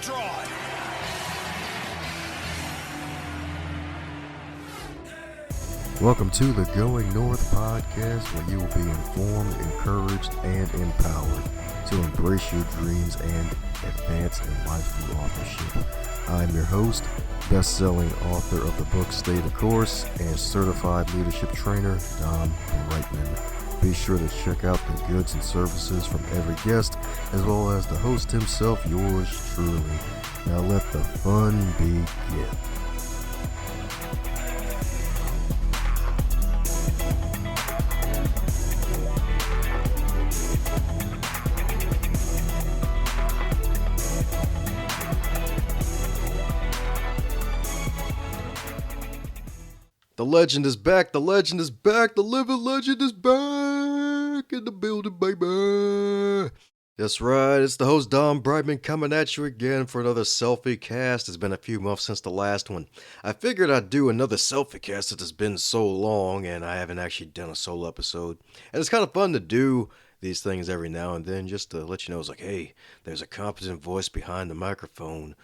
draw it. Welcome to the Going North podcast, where you will be informed, encouraged, and empowered to embrace your dreams and advance in life through authorship. I'm your host, best-selling author of the book Stay the Course, and certified leadership trainer, John Brightmon. Be sure to check out the goods and services from every guest, as well as the host himself, yours truly. Now let the fun begin. The legend is back, the legend is back, the living legend is back in the building, baby. That's right, it's the host Dom Brightmon coming at you again for another SelfieCast. It's been a few months since the last one. I figured I'd do another SelfieCast since it's been so long and I haven't actually done a solo episode. And it's kind of fun to do these things every now and then just to let you know it's like, hey, there's a competent voice behind the microphone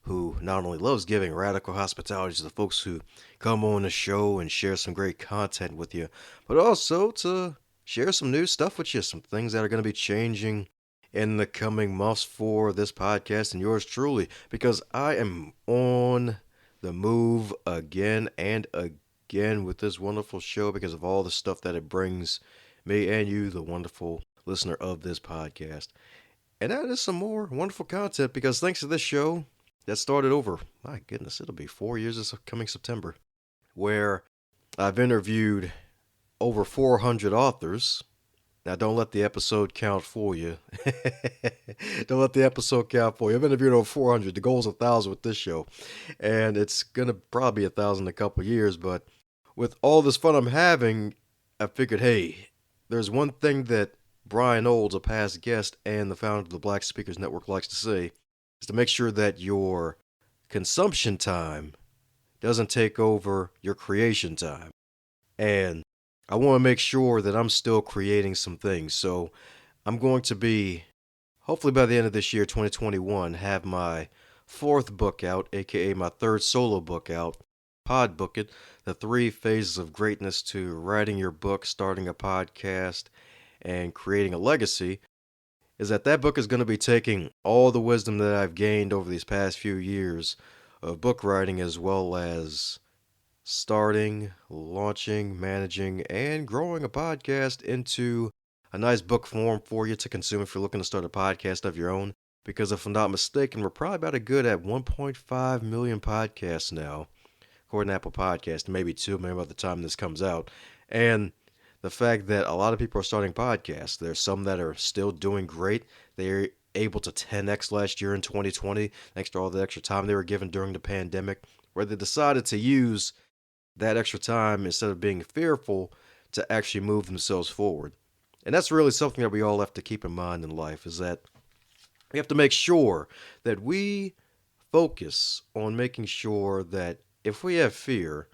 who not only loves giving radical hospitality to the folks who come on the show and share some great content with you, but also to share some new stuff with you, some things that are going to be changing in the coming months for this podcast and yours truly, because I am on the move again and again with this wonderful show because of all the stuff that it brings me and you, the wonderful listener of this podcast. And that is some more wonderful content because thanks to this show, that started over, my goodness, it'll be 4 years this coming September, where I've interviewed over 400 authors. Now, don't let the episode count for you. Don't let the episode count for you. I've interviewed over 400. The goal's 1,000 with this show. And it's going to probably be 1,000 in a couple years. But with all this fun I'm having, I figured, hey, there's one thing that Brian Olds, a past guest and the founder of the Black Speakers Network, likes to say, is to make sure that your consumption time doesn't take over your creation time. And I want to make sure that I'm still creating some things. So I'm going to be, hopefully by the end of this year, 2021, have my fourth book out, aka my third solo book out, Pod Book It, the 3 phases of greatness to writing your book, starting a podcast, and creating a legacy. Is that book is going to be taking all the wisdom that I've gained over these past few years of book writing, as well as starting, launching, managing, and growing a podcast into a nice book form for you to consume if you're looking to start a podcast of your own. Because if I'm not mistaken, we're probably about a good at 1.5 million podcasts now, according to Apple Podcasts, maybe 2, maybe by the time this comes out. And the fact that a lot of people are starting podcasts. There's some that are still doing great. They're able to 10x last year in 2020, thanks to all the extra time they were given during the pandemic, where they decided to use that extra time instead of being fearful to actually move themselves forward. And that's really something that we all have to keep in mind in life, is that we have to make sure that we focus on making sure that if we have fear,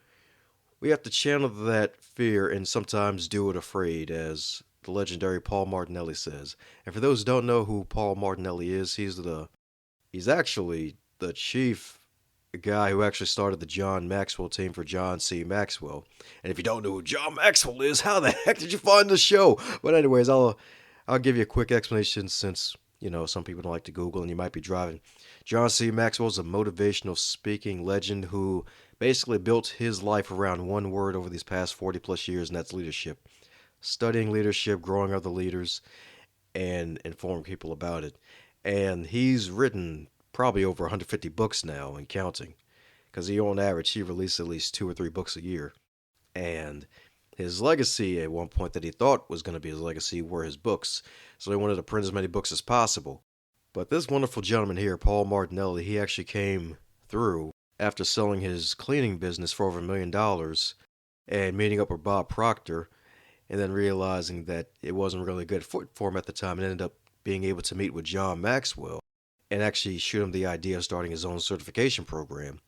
we have to channel that fear and sometimes do it afraid, as the legendary Paul Martinelli says. And for those who don't know who Paul Martinelli is, he's actually the chief guy who actually started the John Maxwell team for John C. Maxwell. And if you don't know who John Maxwell is, how the heck did you find the show? But anyways, I'll give you a quick explanation since, some people don't like to Google and you might be driving. John C. Maxwell is a motivational speaking legend who basically built his life around one word over these past 40 plus years, and that's leadership. Studying leadership, growing other leaders, and informing people about it. And he's written probably over 150 books now and counting, because on average he released at least 2 or 3 books a year. And his legacy at one point that he thought was going to be his legacy were his books. So he wanted to print as many books as possible. But this wonderful gentleman here, Paul Martinelli, he actually came through after selling his cleaning business for over $1 million and meeting up with Bob Proctor, and then realizing that it wasn't really a good fit for him at the time, and ended up being able to meet with John Maxwell and actually shoot him the idea of starting his own certification program.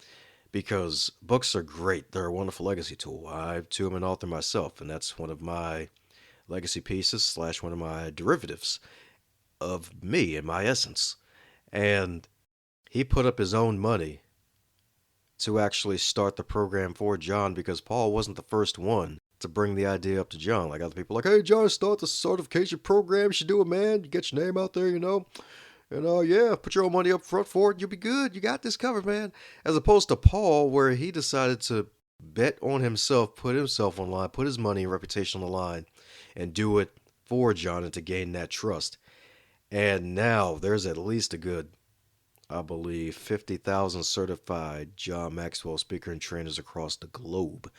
Because books are great. They're a wonderful legacy tool. I too am an author myself, and that's one of my legacy pieces / one of my derivatives of me and my essence. And he put up his own money to actually start the program for John because Paul wasn't the first one to bring the idea up to John. Like other people like, hey, John, start the certification program. You should do it, man. You get your name out there, you know. And yeah, put your own money up front for it. You'll be good. You got this covered, man. As opposed to Paul, where he decided to bet on himself, put himself on the line, put his money and reputation on the line, and do it for John and to gain that trust. And now there's at least a good, I believe, 50,000 certified John Maxwell speaker and trainers across the globe.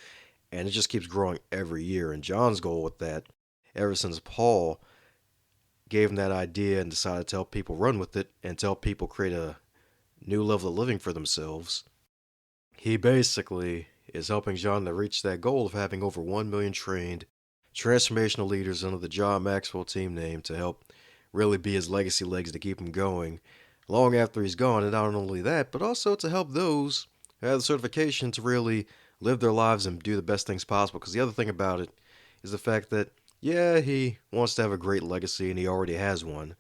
And it just keeps growing every year. And John's goal with that, ever since Paul gave him that idea and decided to help people run with it and to help people create a new level of living for themselves, he basically is helping John to reach that goal of having over 1 million trained transformational leaders under the John Maxwell team name to help really be his legacy legs to keep him going long after he's gone. And not only that, but also to help those who have the certification to really live their lives and do the best things possible. Because the other thing about it is the fact that, yeah, he wants to have a great legacy and he already has one.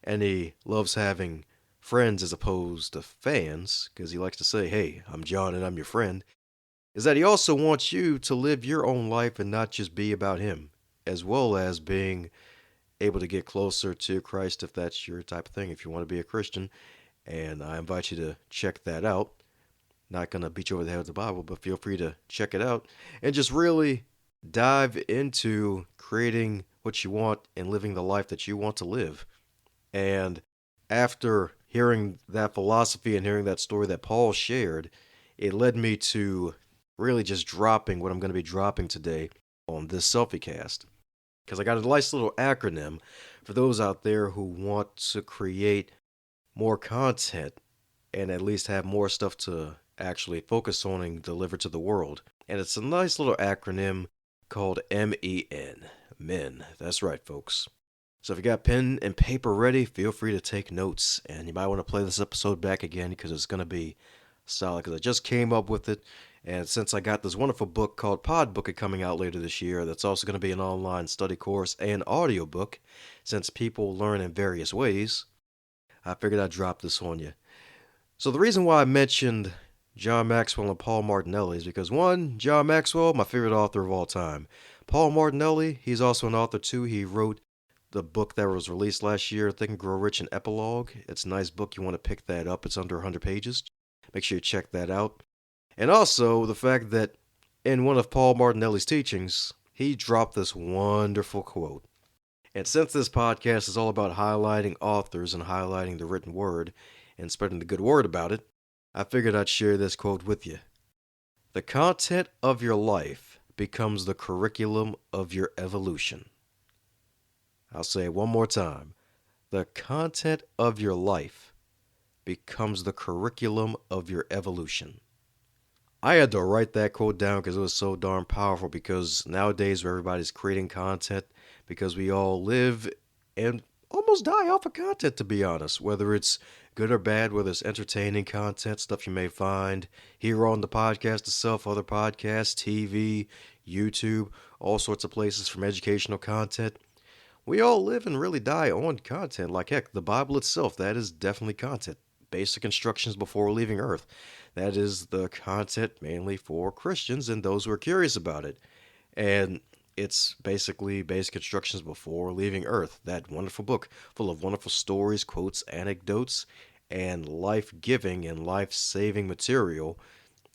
And he loves having friends as opposed to fans, because he likes to say, hey, I'm John and I'm your friend. Is that he also wants you to live your own life and not just be about him, as well as being able to get closer to Christ if that's your type of thing, if you want to be a Christian. And I invite you to check that out. Not going to beat you over the head with the Bible, but feel free to check it out and just really dive into creating what you want and living the life that you want to live. And after hearing that philosophy and hearing that story that Paul shared, it led me to really just dropping what I'm going to be dropping today on this SelfieCast. Because I got a nice little acronym for those out there who want to create more content and at least have more stuff to actually focus on and deliver to the world. And it's a nice little acronym called MEN. Men. That's right, folks. So if you got pen and paper ready, feel free to take notes. And you might want to play this episode back again because it's going to be solid. Because I just came up with it. And since I got this wonderful book called Pod Book coming out later this year, that's also going to be an online study course and audiobook, since people learn in various ways, I figured I'd drop this on you. So the reason why I mentioned John Maxwell and Paul Martinelli is because, one, John Maxwell, my favorite author of all time. Paul Martinelli, he's also an author too. He wrote the book that was released last year, Think and Grow Rich, and Epilogue. It's a nice book. You want to pick that up. It's under 100 pages. Make sure you check that out. And also the fact that in one of Paul Martinelli's teachings, he dropped this wonderful quote. And since this podcast is all about highlighting authors and highlighting the written word and spreading the good word about it, I figured I'd share this quote with you. The content of your life becomes the curriculum of your evolution. I'll say it one more time. The content of your life becomes the curriculum of your evolution. I had to write that quote down because it was so darn powerful, because nowadays where everybody's creating content, because we all live and almost die off of content, to be honest, whether it's good or bad, whether it's entertaining content, stuff you may find here on the podcast itself, other podcasts, TV, YouTube, all sorts of places, from educational content. We all live and really die on content. Like heck, the Bible itself, that is definitely content. Basic instructions before leaving Earth. That is the content mainly for Christians and those who are curious about it. And it's basically basic instructions before leaving Earth. That wonderful book full of wonderful stories, quotes, anecdotes, and life-giving and life-saving material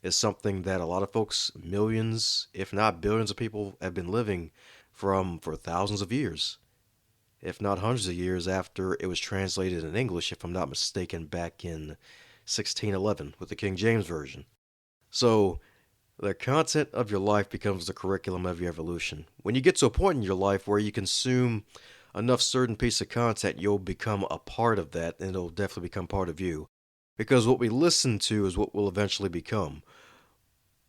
is something that a lot of folks, millions, if not billions of people, have been living from for thousands of years, if not hundreds of years after it was translated in English, if I'm not mistaken, back in 1611 with the King James Version. So the content of your life becomes the curriculum of your evolution. When you get to a point in your life where you consume enough certain piece of content, you'll become a part of that, and it'll definitely become part of you. Because what we listen to is what we'll eventually become.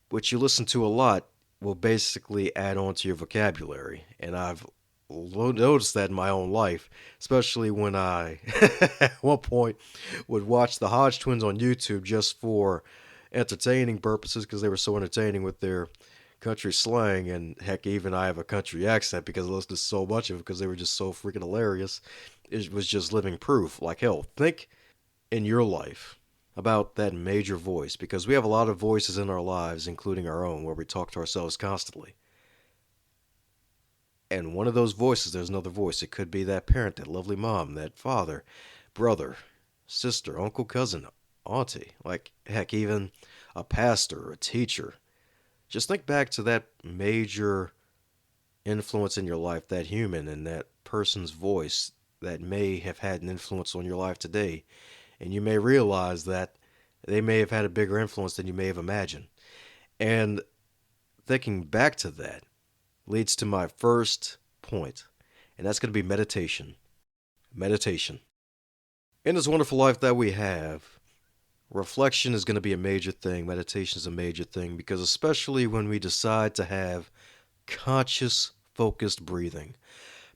What you listen to a lot will basically add on to your vocabulary. And I've noticed that in my own life, especially when I, at one point, would watch the Hodge Twins on YouTube just for entertaining purposes, because they were so entertaining with their country slang, and heck, even I have a country accent because I listened to so much of it because they were just so freaking hilarious. It was just living proof. Like hell, think in your life about that major voice, because we have a lot of voices in our lives, including our own, where we talk to ourselves constantly. And one of those voices, there's another voice. It could be that parent, that lovely mom, that father, brother, sister, uncle, cousin, auntie, like heck, even a pastor or a teacher. Just think back to that major influence in your life, that human and that person's voice that may have had an influence on your life today. And you may realize that they may have had a bigger influence than you may have imagined. And thinking back to that leads to my first point, and that's going to be meditation. Meditation. In this wonderful life that we have, reflection is going to be a major thing. Meditation is a major thing because, especially when we decide to have conscious, focused breathing.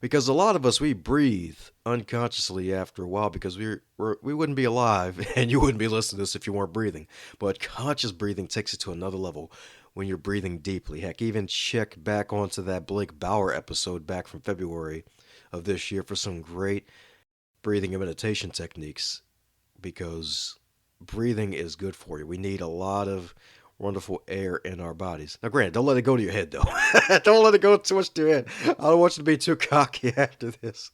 Because a lot of us, we breathe unconsciously after a while because we wouldn't be alive and you wouldn't be listening to this if you weren't breathing. But conscious breathing takes it to another level when you're breathing deeply. Heck, even check back onto that Blake Bauer episode back from February of this year for some great breathing and meditation techniques, because breathing is good for you. We need a lot of wonderful air in our bodies. Now, granted, don't let it go to your head, though. Don't let it go too much to your head. I don't want you to be too cocky after this.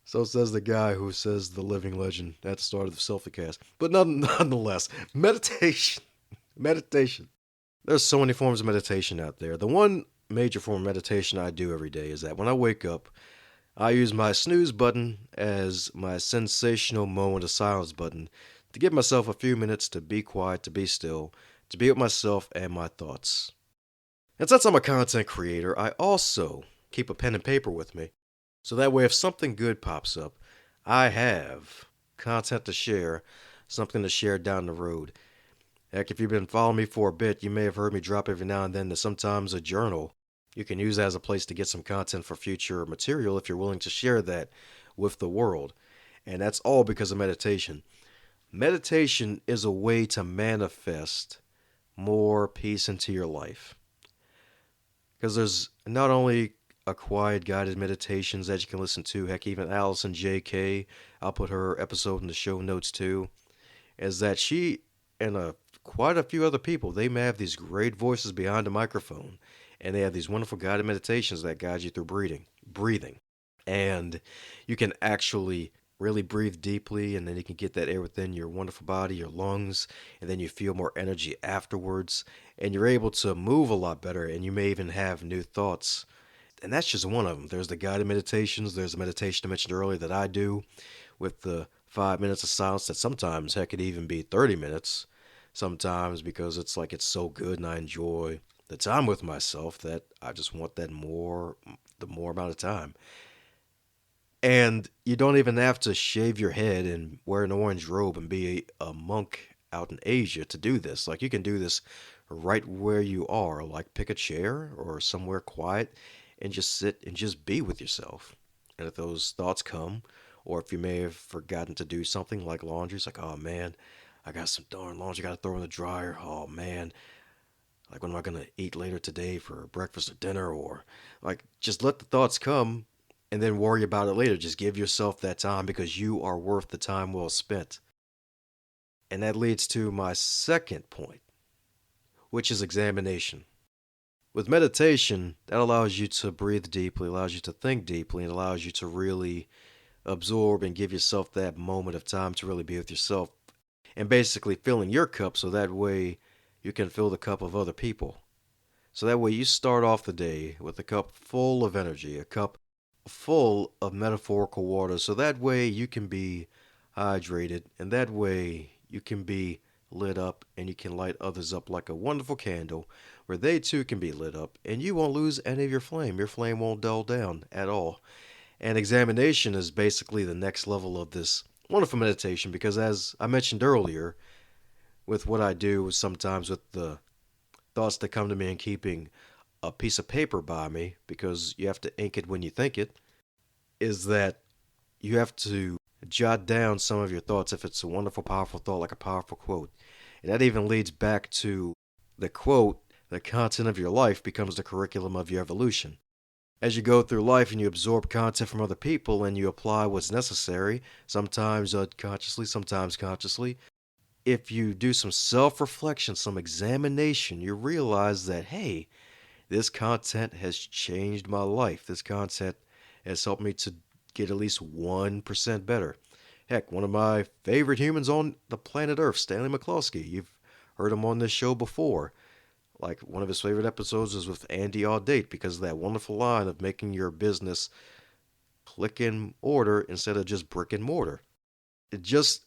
So says the guy who says the living legend at the start of the SelfieCast. But nonetheless, meditation. Meditation. There's so many forms of meditation out there. The one major form of meditation I do every day is that when I wake up, I use my snooze button as my sensational moment of silence button to give myself a few minutes to be quiet, to be still, to be with myself and my thoughts. And since I'm a content creator, I also keep a pen and paper with me. So that way, if something good pops up, I have content to share, something to share down the road. Heck, if you've been following me for a bit, you may have heard me drop every now and then that sometimes a journal. You can use that as a place to get some content for future material if you're willing to share that with the world. And that's all because of meditation. Meditation is a way to manifest more peace into your life. Because there's not only a quiet guided meditations that you can listen to, heck, even Allison JK, I'll put her episode in the show notes too, is that she and quite a few other people, they may have these great voices behind the microphone, and they have these wonderful guided meditations that guide you through breathing. And you can actually really breathe deeply, and then you can get that air within your wonderful body, your lungs, and then you feel more energy afterwards, and you're able to move a lot better, and you may even have new thoughts. And that's just one of them. There's the guided meditations. There's a meditation I mentioned earlier that I do with the 5 minutes of silence that sometimes, heck, it even be 30 minutes sometimes, because it's like it's so good and I enjoy the time with myself that I just want the more amount of time. And you don't even have to shave your head and wear an orange robe and be a monk out in Asia to do this. Like, you can do this right where you are. Like, pick a chair or somewhere quiet and just sit and just be with yourself. And if those thoughts come, or if you may have forgotten to do something like laundry, it's like, oh man, I got some darn laundry I got to throw in the dryer. Oh man, like, what am I going to eat later today for breakfast or dinner? Or like, just let the thoughts come and then worry about it later. Just give yourself that time, because you are worth the time well spent. And that leads to my second point, which is examination. With meditation, that allows you to breathe deeply, allows you to think deeply, and allows you to really absorb and give yourself that moment of time to really be with yourself, and basically filling your cup so that way you can fill the cup of other people. So that way you start off the day with a cup full of energy, a cup full of metaphorical water, so that way you can be hydrated, and that way you can be lit up, and you can light others up like a wonderful candle where they too can be lit up, and you won't lose any of your flame. Your flame won't dull down at all. And examination is basically the next level of this wonderful meditation, because as I mentioned earlier, with what I do sometimes with the thoughts that come to me and keeping a piece of paper by me, because you have to ink it when you think it, is that you have to jot down some of your thoughts if it's a wonderful, powerful thought, like a powerful quote. And that even leads back to the quote, the content of your life becomes the curriculum of your evolution. As you go through life and you absorb content from other people and you apply what's necessary, sometimes unconsciously, sometimes consciously, if you do some self-reflection, some examination, you realize that, hey, this content has changed my life. This content has helped me to get at least 1% better. Heck, one of my favorite humans on the planet Earth, Stanley McCloskey. You've heard him on this show before. Like, one of his favorite episodes is with Andy Audate because of that wonderful line of making your business click in order instead of just brick and mortar. It just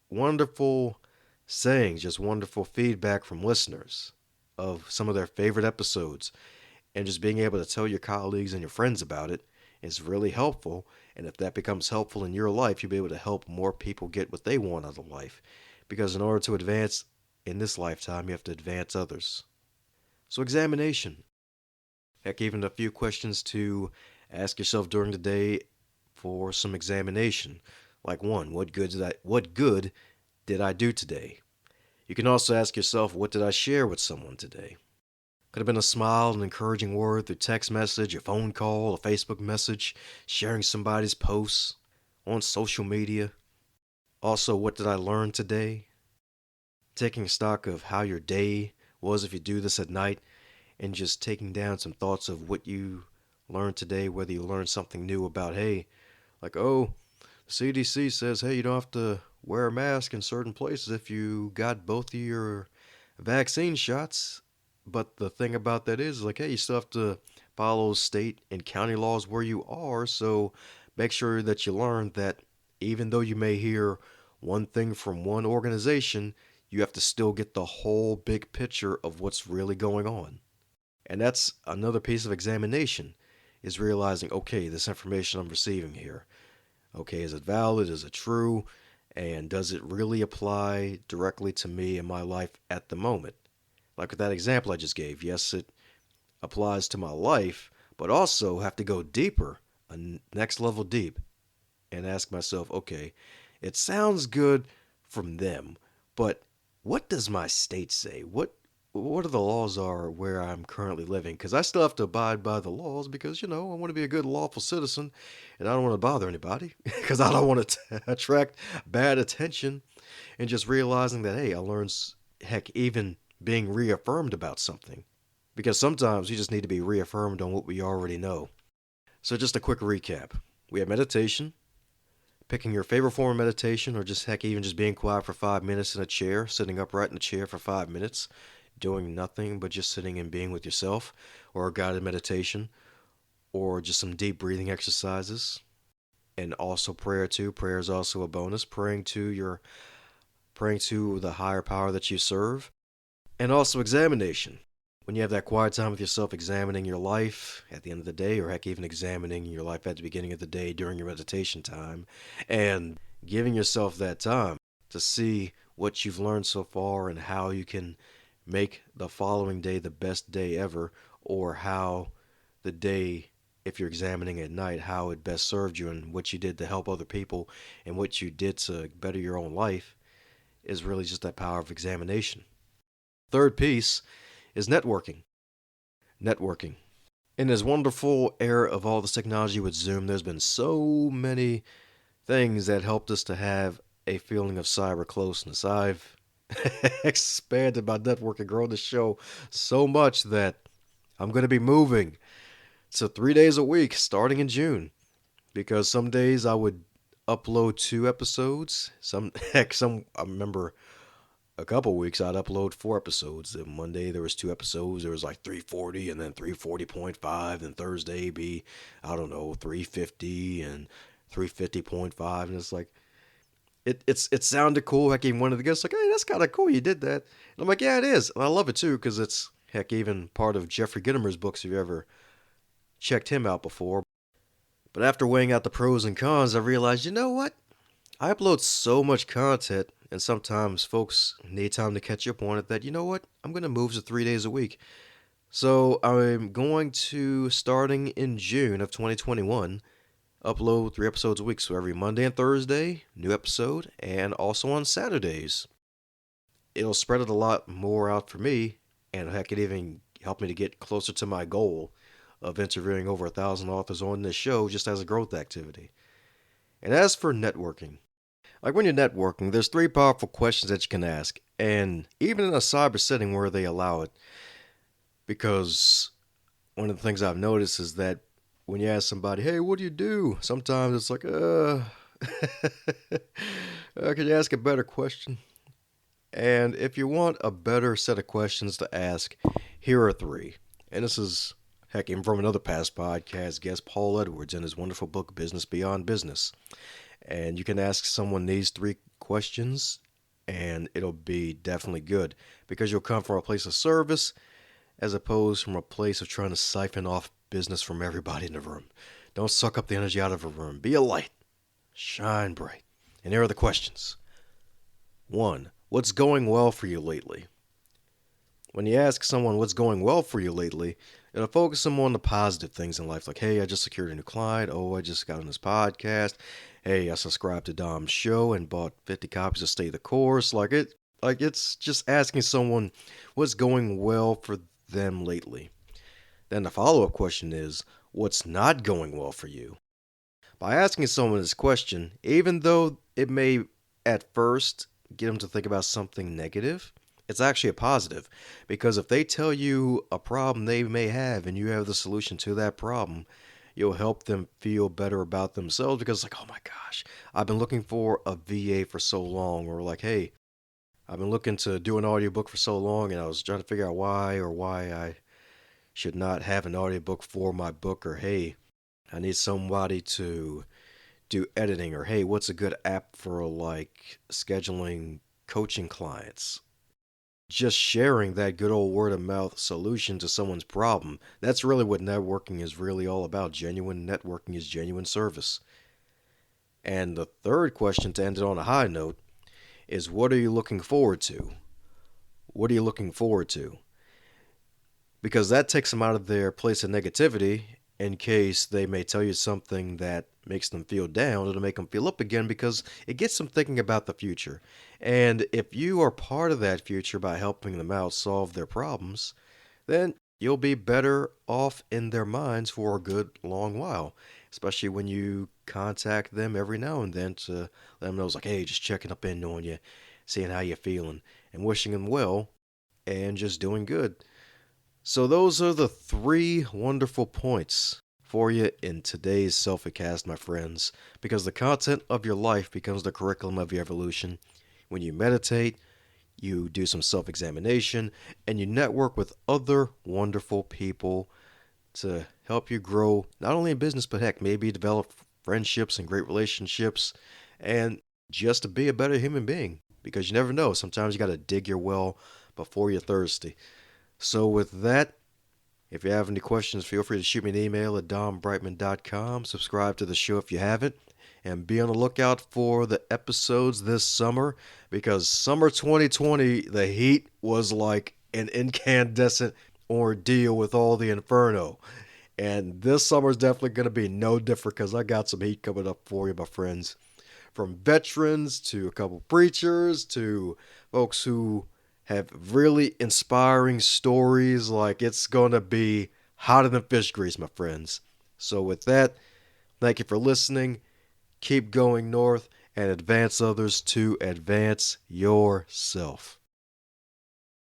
wonderful sayings, just wonderful feedback from listeners of some of their favorite episodes. And just being able to tell your colleagues and your friends about it is really helpful. And if that becomes helpful in your life, you'll be able to help more people get what they want out of life. Because in order to advance in this lifetime, you have to advance others. So, examination. Heck, even a few questions to ask yourself during the day for some examination. Like one, what good did I do today? You can also ask yourself, what did I share with someone today? Could have been a smile, an encouraging word through text message, a phone call, a Facebook message, sharing somebody's posts on social media. Also, what did I learn today? Taking stock of how your day was if you do this at night, and just taking down some thoughts of what you learned today, whether you learned something new about, hey, like, oh, the CDC says, hey, you don't have to wear a mask in certain places if you got both of your vaccine shots. But the thing about that is, like, hey, you still have to follow state and county laws where you are. So make sure that you learn that even though you may hear one thing from one organization, you have to still get the whole big picture of what's really going on. And that's another piece of examination, is realizing, okay, this information I'm receiving here, okay, is it valid? Is it true? And does it really apply directly to me in my life at the moment? Like with that example I just gave, yes, it applies to my life, but also have to go deeper, a next level deep, and ask myself, okay, it sounds good from them, but what does my state say? What are the laws are where I'm currently living? Because I still have to abide by the laws because, I want to be a good lawful citizen and I don't want to bother anybody because I don't want to attract bad attention. And just realizing that, hey, I learned, heck, even being reaffirmed about something. Because sometimes you just need to be reaffirmed on what we already know. So just a quick recap. We have meditation, picking your favorite form of meditation, or just heck, even just being quiet for 5 minutes in a chair, sitting upright in a chair for 5 minutes, doing nothing but just sitting and being with yourself, or a guided meditation, or just some deep breathing exercises. And also prayer too. Prayer is also a bonus. Praying to the higher power that you serve. And also examination. When you have that quiet time with yourself, examining your life at the end of the day, or heck, even examining your life at the beginning of the day during your meditation time, and giving yourself that time to see what you've learned so far and how you can make the following day the best day ever, or how the day, if you're examining at night, how it best served you and what you did to help other people and what you did to better your own life, is really just that power of examination. Third piece is networking. Networking. In this wonderful era of all this technology with Zoom, there's been so many things that helped us to have a feeling of cyber closeness. I've expanded my network and grown the show so much that I'm going to be moving to 3 days a week starting in June, because some days I would upload 2 episodes. I remember a couple weeks I'd upload 4 episodes. Then Monday there was 2 episodes. There was like 340 and then 340.5. And Thursday be, I don't know, 350 and 350.5. And it's like, it sounded cool. Heck, even one of the guests like, hey, that's kind of cool. You did that. And I'm like, yeah, it is. And I love it too, because it's, heck, even part of Jeffrey Gitomer's books if you ever checked him out before. But after weighing out the pros and cons, I realized, you know what? I upload so much content, and sometimes folks need time to catch up on it, that, you know what? I'm going to move to 3 days a week. So I'm going to, starting in June of 2021, upload 3 episodes a week. So every Monday and Thursday, new episode, and also on Saturdays. It'll spread it a lot more out for me, and heck, it even helped me to get closer to my goal of interviewing over 1,000 authors on this show just as a growth activity. And as for networking, Like when you're networking, there's three powerful questions that you can ask, and even in a cyber setting where they allow it, because one of the things I've noticed is that when you ask somebody, "Hey, what do you do?" Sometimes it's like, can you ask a better question? And if you want a better set of questions to ask, here are three. And this is, heck, even from another past podcast guest, Paul Edwards, in his wonderful book, Business Beyond Business. And you can ask someone these three questions, and it'll be definitely good because you'll come from a place of service as opposed from a place of trying to siphon off business from everybody in the room. Don't suck up the energy out of a room. Be a light. Shine bright. And here are the questions. 1. What's going well for you lately? When you ask someone what's going well for you lately, it'll focus them on the positive things in life. Like, hey, I just secured a new client. Oh, I just got on this podcast. Hey, I subscribed to Dom's show and bought 50 copies of Stay the Course. It's just asking someone what's going well for them lately. Then the follow-up question is, what's not going well for you? By asking someone this question, even though it may at first get them to think about something negative, it's actually a positive. Because if they tell you a problem they may have and you have the solution to that problem, you'll help them feel better about themselves because it's like, oh my gosh, I've been looking for a VA for so long. Or like, hey, I've been looking to do an audiobook for so long and I was trying to figure out why I should not have an audiobook for my book. Or hey, I need somebody to do editing. Or hey, what's a good app for like scheduling coaching clients? Just sharing that good old word of mouth solution to someone's problem. That's really what networking is really all about. Genuine networking is genuine service. And the third question, to end it on a high note, is what are you looking forward to? What are you looking forward to? Because that takes them out of their place of negativity in case they may tell you something that makes them feel down. It'll make them feel up again because it gets them thinking about the future. And if you are part of that future by helping them out solve their problems, then you'll be better off in their minds for a good long while. Especially when you contact them every now and then to let them know, it's like, hey, just checking up in on you, seeing how you're feeling, and wishing them well, and just doing good. So those are the three wonderful points for you in today's SelfieCast, my friends, because the content of your life becomes the curriculum of your evolution. When you meditate, you do some self-examination, and you network with other wonderful people to help you grow, not only in business, but heck, maybe develop friendships and great relationships, and just to be a better human being. Because you never know, sometimes you got to dig your well before you're thirsty. So with that, if you have any questions, feel free to shoot me an email at dombrightmon.com. Subscribe to the show if you haven't. And be on the lookout for the episodes this summer because summer 2020, the heat was like an incandescent ordeal with all the inferno. And this summer is definitely going to be no different because I got some heat coming up for you, my friends. From veterans to a couple preachers to folks who have really inspiring stories. Like it's going to be hotter than fish grease, my friends. So with that, thank you for listening. Keep going north and advance others to advance yourself.